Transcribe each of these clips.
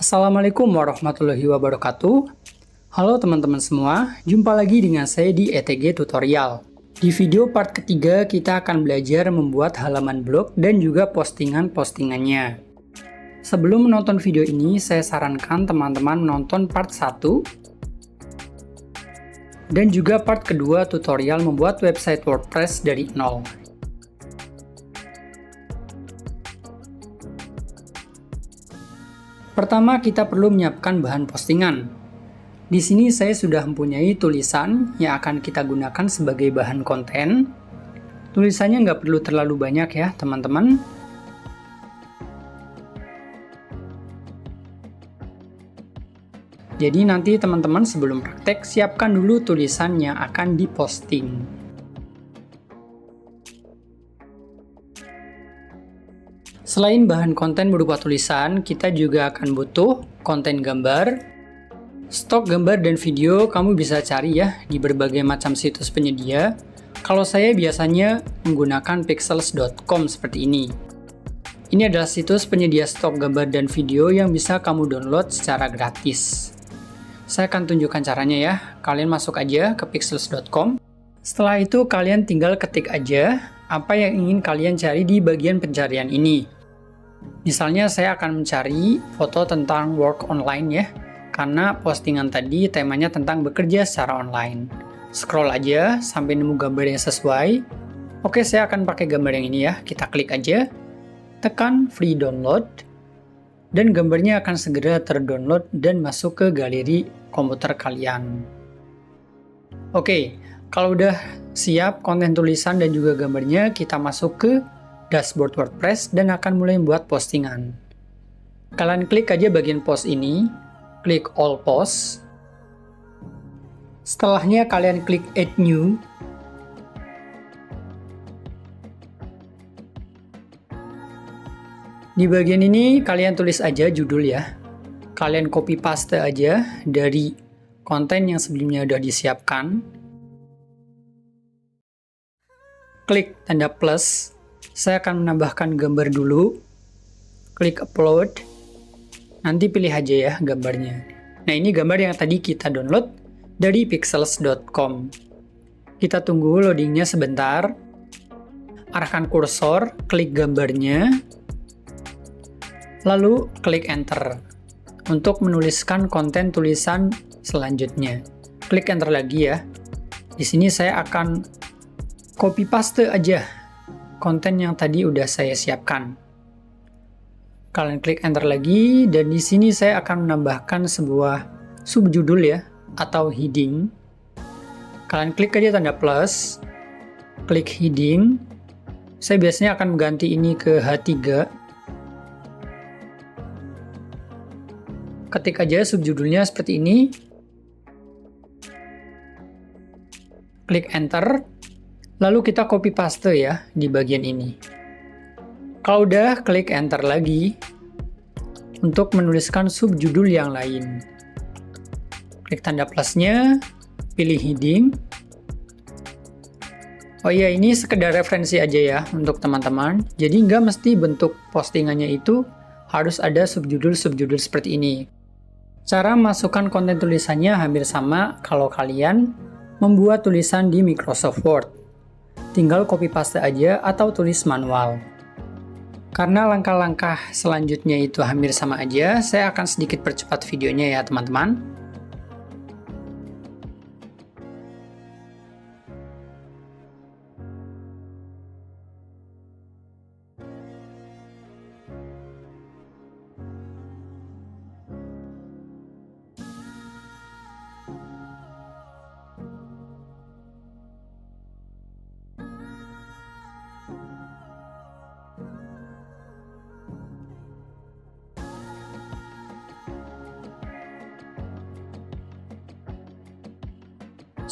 Assalamualaikum warahmatullahi wabarakatuh. Halo teman-teman semua, jumpa lagi dengan saya di ETG Tutorial. Di video part ketiga, kita akan belajar membuat halaman blog dan juga postingan-postingannya. Sebelum menonton video ini, saya sarankan teman-teman menonton part 1 dan juga part kedua tutorial membuat website WordPress dari nol. Pertama, kita perlu menyiapkan bahan postingan. Di sini saya sudah mempunyai tulisan yang akan kita gunakan sebagai bahan konten. Tulisannya nggak perlu terlalu banyak ya, teman-teman. Jadi nanti teman-teman sebelum praktek, siapkan dulu tulisan yang akan diposting. Selain bahan konten berupa tulisan, kita juga akan butuh konten gambar. Stok gambar dan video kamu bisa cari ya di berbagai macam situs penyedia. Kalau saya biasanya menggunakan pixels.com seperti ini. Ini adalah situs penyedia stok gambar dan video yang bisa kamu download secara gratis. Saya akan tunjukkan caranya ya. Kalian masuk aja ke pixels.com. Setelah itu kalian tinggal ketik aja apa yang ingin kalian cari di bagian pencarian ini. Misalnya saya akan mencari foto tentang work online ya, karena postingan tadi temanya tentang bekerja secara online. Scroll aja sampai nemu gambar yang sesuai. Oke, saya akan pakai gambar yang ini ya. Kita klik aja, tekan free download, dan gambarnya akan segera terdownload dan masuk ke galeri komputer kalian. Oke, kalau udah siap konten tulisan dan juga gambarnya, kita masuk ke dashboard WordPress dan akan mulai membuat postingan. Kalian klik aja bagian post ini, klik all post. Setelahnya kalian klik add new. Di bagian ini kalian tulis aja judul ya. Kalian copy paste aja dari konten yang sebelumnya sudah disiapkan. Klik tanda plus. Saya akan menambahkan gambar dulu. Klik upload. Nanti pilih aja ya gambarnya. Nah, ini gambar yang tadi kita download dari pixels.com. Kita tunggu loadingnya sebentar. Arahkan kursor, klik gambarnya. Lalu klik enter. Untuk menuliskan konten tulisan selanjutnya. Klik enter lagi ya. Di sini saya akan copy paste aja konten yang tadi udah saya siapkan. Kalian klik enter lagi dan di sini saya akan menambahkan sebuah subjudul ya atau heading. Kalian klik aja tanda plus, klik heading. Saya biasanya akan mengganti ini ke H3. Ketik aja subjudulnya seperti ini. Klik enter. Lalu kita copy paste ya di bagian ini. Kalau udah, klik enter lagi untuk menuliskan subjudul yang lain. Klik tanda plusnya, pilih heading. Oh iya, ini sekedar referensi aja ya untuk teman-teman. Jadi nggak mesti bentuk postingannya itu harus ada subjudul-subjudul seperti ini. Cara masukkan konten tulisannya hampir sama kalau kalian membuat tulisan di Microsoft Word. Tinggal copy paste aja atau tulis manual. Karena langkah-langkah selanjutnya itu hampir sama aja, saya akan sedikit percepat videonya ya teman-teman.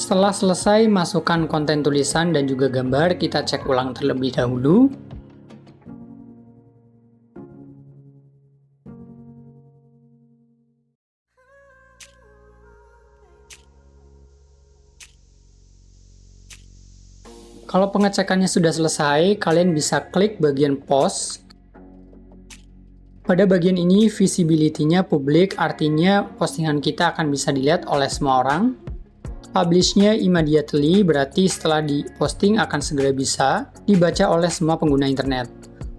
Setelah selesai masukkan konten tulisan dan juga gambar, kita cek ulang terlebih dahulu. Kalau pengecekannya sudah selesai, kalian bisa klik bagian post. Pada bagian ini, visibility-nya publik, artinya postingan kita akan bisa dilihat oleh semua orang. Publish-nya immediately, berarti setelah diposting akan segera bisa dibaca oleh semua pengguna internet.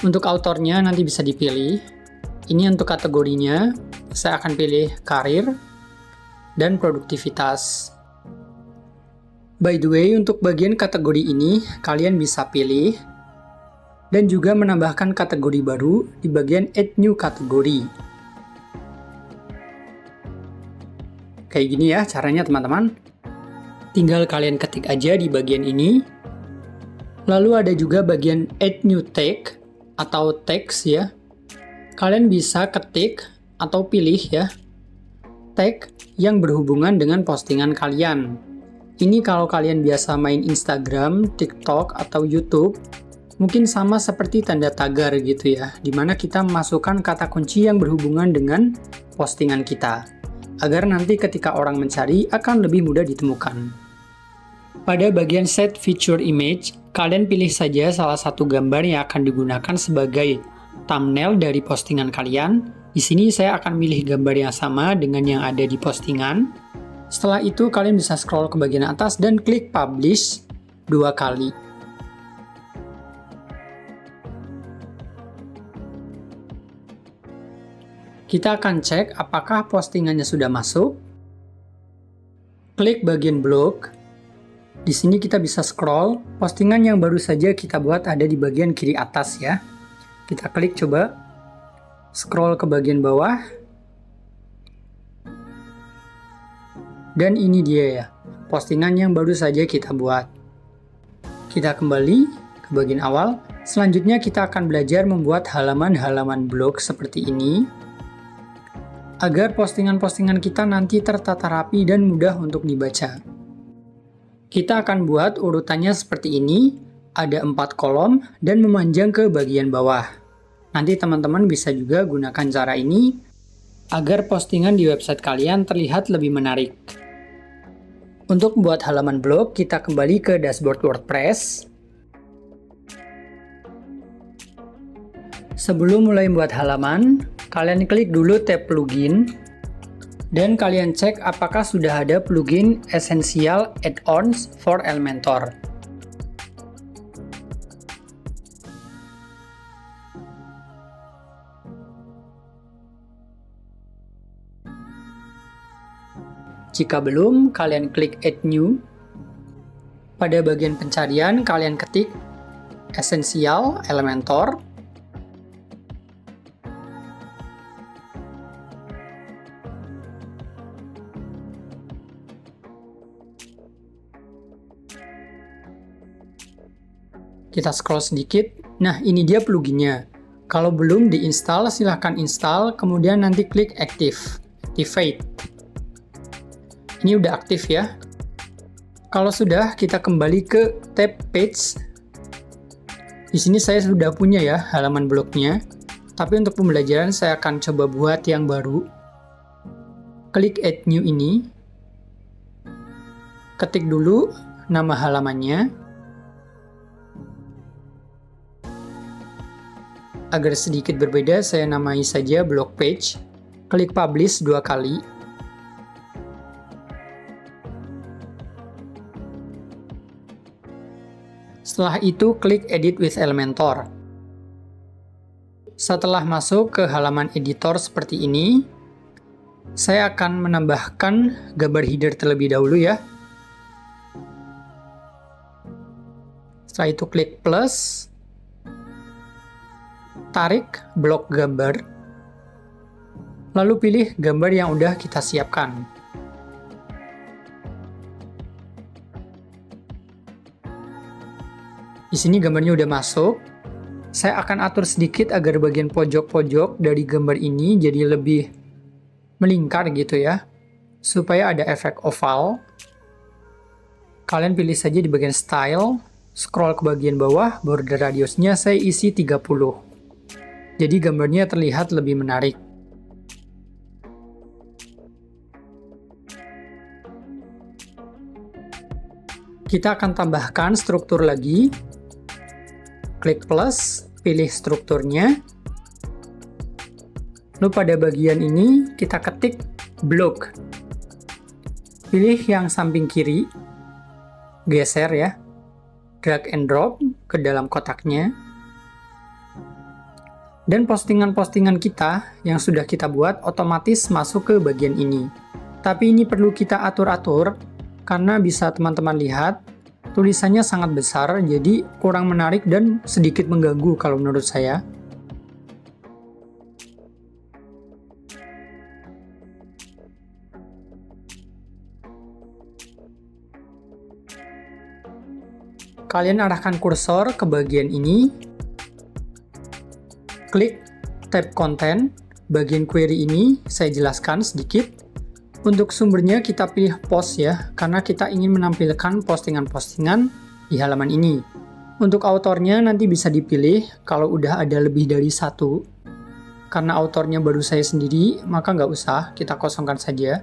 Untuk autornya nanti bisa dipilih. Ini untuk kategorinya, saya akan pilih karir dan produktivitas. By the way, untuk bagian kategori ini, kalian bisa pilih dan juga menambahkan kategori baru di bagian Add New Category. Kayak gini ya caranya teman-teman. Tinggal kalian ketik aja di bagian ini. Lalu ada juga bagian Add New Tag atau text ya. Kalian bisa ketik atau pilih ya tag yang berhubungan dengan postingan kalian. Ini kalau kalian biasa main Instagram, TikTok, atau YouTube, mungkin sama seperti tanda tagar gitu ya, dimana kita memasukkan kata kunci yang berhubungan dengan postingan kita, agar nanti ketika orang mencari akan lebih mudah ditemukan. Pada bagian Set Feature Image, kalian pilih saja salah satu gambar yang akan digunakan sebagai thumbnail dari postingan kalian. Di sini saya akan milih gambar yang sama dengan yang ada di postingan. Setelah itu, kalian bisa scroll ke bagian atas dan klik Publish 2 kali. Kita akan cek apakah postingannya sudah masuk. Klik bagian blog. Di sini kita bisa scroll. Postingan yang baru saja kita buat ada di bagian kiri atas ya. Kita klik coba. Scroll ke bagian bawah. Dan ini dia ya, postingan yang baru saja kita buat. Kita kembali ke bagian awal. Selanjutnya kita akan belajar membuat halaman-halaman blog seperti ini, agar postingan-postingan kita nanti tertata rapi dan mudah untuk dibaca. Kita akan buat urutannya seperti ini, ada 4 kolom dan memanjang ke bagian bawah. Nanti teman-teman bisa juga gunakan cara ini, agar postingan di website kalian terlihat lebih menarik. Untuk membuat halaman blog, kita kembali ke dashboard WordPress. Sebelum mulai membuat halaman, kalian klik dulu tab plugin, dan kalian cek apakah sudah ada plugin Essential Add-ons for Elementor. Jika belum, kalian klik Add New. Pada bagian pencarian, kalian ketik Essential Elementor. Kita scroll sedikit. Nah, ini dia pluginnya. Kalau belum diinstal, silahkan install, kemudian nanti klik Activate. Ini udah aktif ya. Kalau sudah, kita kembali ke tab Page. Di sini saya sudah punya ya halaman blognya. Tapi untuk pembelajaran saya akan coba buat yang baru. Klik Add New ini. Ketik dulu nama halamannya. Agar sedikit berbeda, saya namai saja blog page. Klik Publish 2 kali. Setelah itu, klik Edit with Elementor. Setelah masuk ke halaman editor seperti ini, saya akan menambahkan gambar header terlebih dahulu ya. Setelah itu klik plus, tarik blok gambar, lalu pilih gambar yang udah kita siapkan. Di sini gambarnya udah masuk. Saya akan atur sedikit agar bagian pojok-pojok dari gambar ini jadi lebih melingkar gitu ya, supaya ada efek oval. Kalian pilih saja di bagian style, scroll ke bagian bawah, border radiusnya saya isi 30. Jadi gambarnya terlihat lebih menarik. Kita akan tambahkan struktur lagi. Klik plus, pilih strukturnya. Lalu pada bagian ini kita ketik blog. Pilih yang samping kiri, geser ya, drag and drop ke dalam kotaknya. Dan postingan-postingan kita yang sudah kita buat otomatis masuk ke bagian ini. Tapi ini perlu kita atur-atur, karena bisa teman-teman lihat, tulisannya sangat besar, jadi kurang menarik dan sedikit mengganggu kalau menurut saya. Kalian arahkan kursor ke bagian ini, klik tab konten, bagian query ini saya jelaskan sedikit. Untuk sumbernya kita pilih post ya, karena kita ingin menampilkan postingan-postingan di halaman ini. Untuk autornya nanti bisa dipilih kalau udah ada lebih dari satu. Karena autornya baru saya sendiri, maka nggak usah, kita kosongkan saja.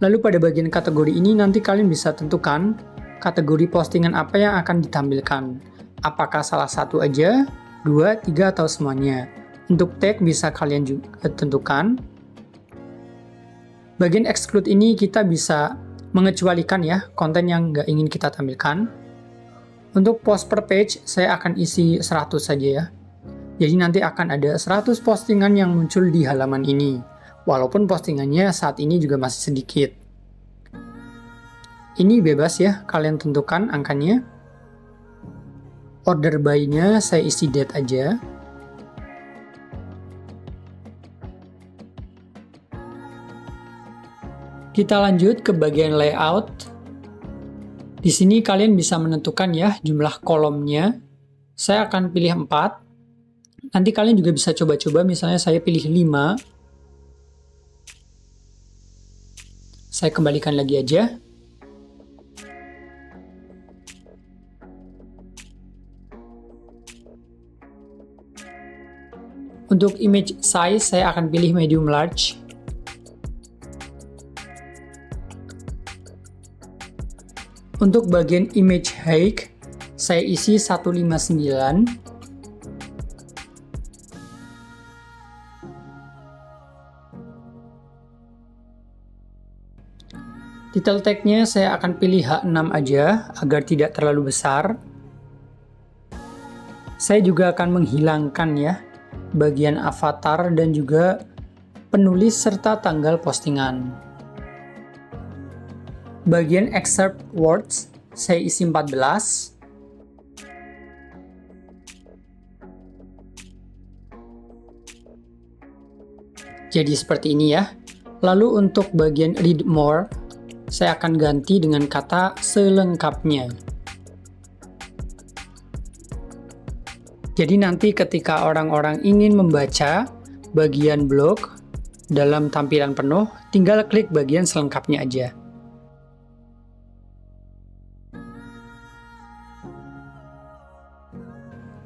Lalu pada bagian kategori ini nanti kalian bisa tentukan kategori postingan apa yang akan ditampilkan. Apakah salah satu aja, 2, 3, atau semuanya. Untuk tag bisa kalian juga tentukan. Bagian exclude ini kita bisa mengecualikan ya, konten yang nggak ingin kita tampilkan. Untuk post per page, saya akan isi 100 saja ya. Jadi nanti akan ada 100 postingan yang muncul di halaman ini. Walaupun postingannya saat ini juga masih sedikit. Ini bebas ya, kalian tentukan angkanya. Order by-nya saya isi date aja. Kita lanjut ke bagian layout. Di sini kalian bisa menentukan ya jumlah kolomnya. Saya akan pilih 4. Nanti kalian juga bisa coba-coba, misalnya saya pilih 5. Saya kembalikan lagi aja. Untuk image size, saya akan pilih medium large. Untuk bagian image height, saya isi 159. Title tag-nya saya akan pilih H6 aja, agar tidak terlalu besar. Saya juga akan menghilangkan ya bagian avatar dan juga penulis serta tanggal postingan. Bagian excerpt words saya isi 14. Jadi seperti ini ya. Lalu untuk bagian read more, saya akan ganti dengan kata selengkapnya. Jadi nanti ketika orang-orang ingin membaca bagian blog dalam tampilan penuh, tinggal klik bagian selengkapnya aja.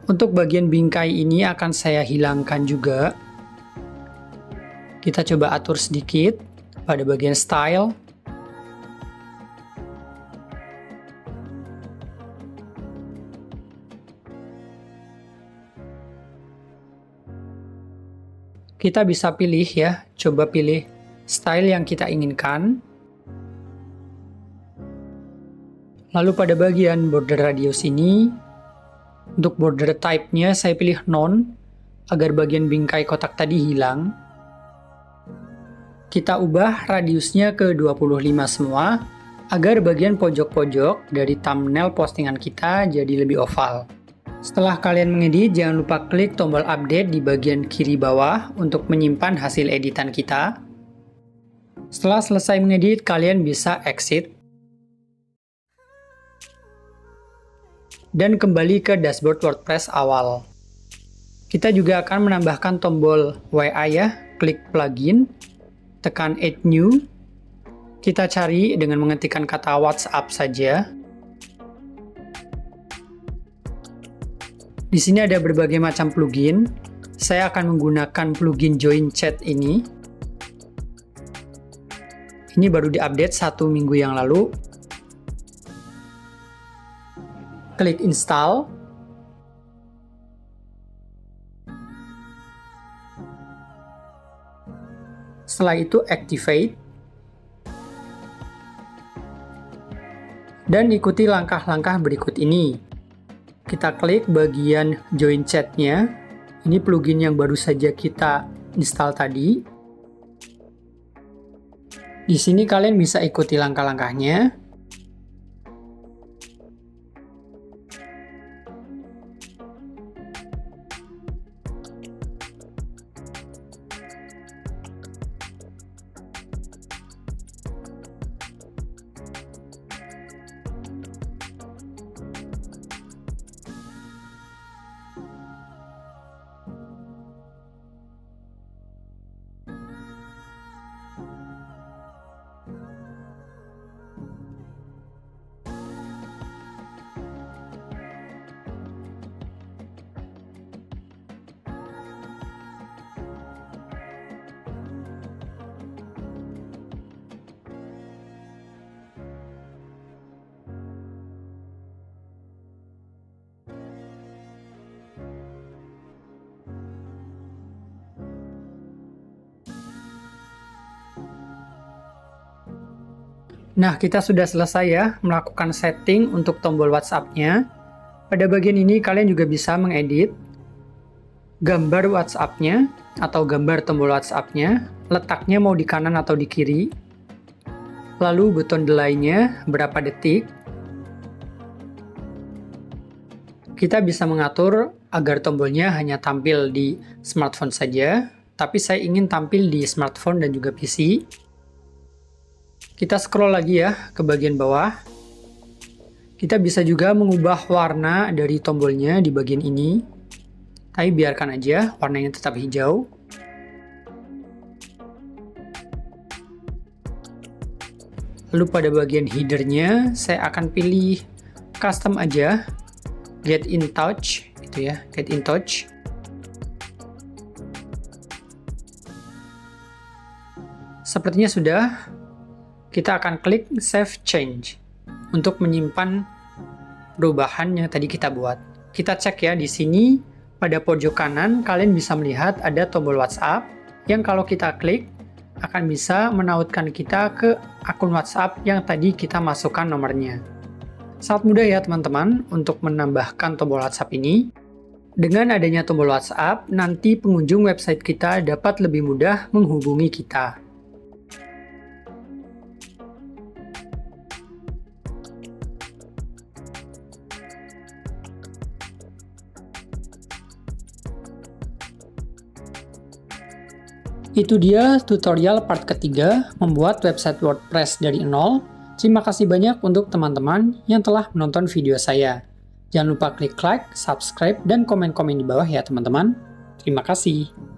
Untuk bagian bingkai ini akan saya hilangkan juga. Kita coba atur sedikit pada bagian style. Kita bisa pilih ya, coba pilih style yang kita inginkan. Lalu pada bagian border radius ini, untuk border type-nya saya pilih none, agar bagian bingkai kotak tadi hilang. Kita ubah radiusnya ke 25 semua, agar bagian pojok-pojok dari thumbnail postingan kita jadi lebih oval. Setelah kalian mengedit, jangan lupa klik tombol update di bagian kiri bawah untuk menyimpan hasil editan kita. Setelah selesai mengedit, kalian bisa exit. Dan kembali ke dashboard WordPress awal. Kita juga akan menambahkan tombol WA ya, klik plugin, tekan add new. Kita cari dengan mengetikkan kata WhatsApp saja. Di sini ada berbagai macam plugin. Saya akan menggunakan plugin Join Chat ini. Ini baru diupdate 1 minggu yang lalu. Klik install. Setelah itu activate. Dan ikuti langkah-langkah berikut ini. Kita klik bagian join chat-nya. Ini plugin yang baru saja kita install tadi. Di sini kalian bisa ikuti langkah-langkahnya. Nah, kita sudah selesai ya melakukan setting untuk tombol WhatsApp-nya. Pada bagian ini kalian juga bisa mengedit gambar WhatsApp-nya atau gambar tombol WhatsApp-nya, letaknya mau di kanan atau di kiri, lalu button delay-nya berapa detik. Kita bisa mengatur agar tombolnya hanya tampil di smartphone saja, tapi saya ingin tampil di smartphone dan juga PC. Kita scroll lagi ya ke bagian bawah. Kita bisa juga mengubah warna dari tombolnya di bagian ini. Tapi biarkan aja warnanya tetap hijau. Lalu pada bagian header-nya saya akan pilih custom aja. Get in touch gitu ya, get in touch. Sepertinya sudah. Kita akan klik Save Change untuk menyimpan perubahan yang tadi kita buat. Kita cek ya di sini pada pojok kanan kalian bisa melihat ada tombol WhatsApp yang kalau kita klik akan bisa menautkan kita ke akun WhatsApp yang tadi kita masukkan nomornya. Sangat mudah ya teman-teman untuk menambahkan tombol WhatsApp ini. Dengan adanya tombol WhatsApp, nanti pengunjung website kita dapat lebih mudah menghubungi kita. Itu dia tutorial part ketiga membuat website WordPress dari nol. Terima kasih banyak untuk teman-teman yang telah menonton video saya. Jangan lupa klik like, subscribe, dan komen-komen di bawah ya teman-teman. Terima kasih.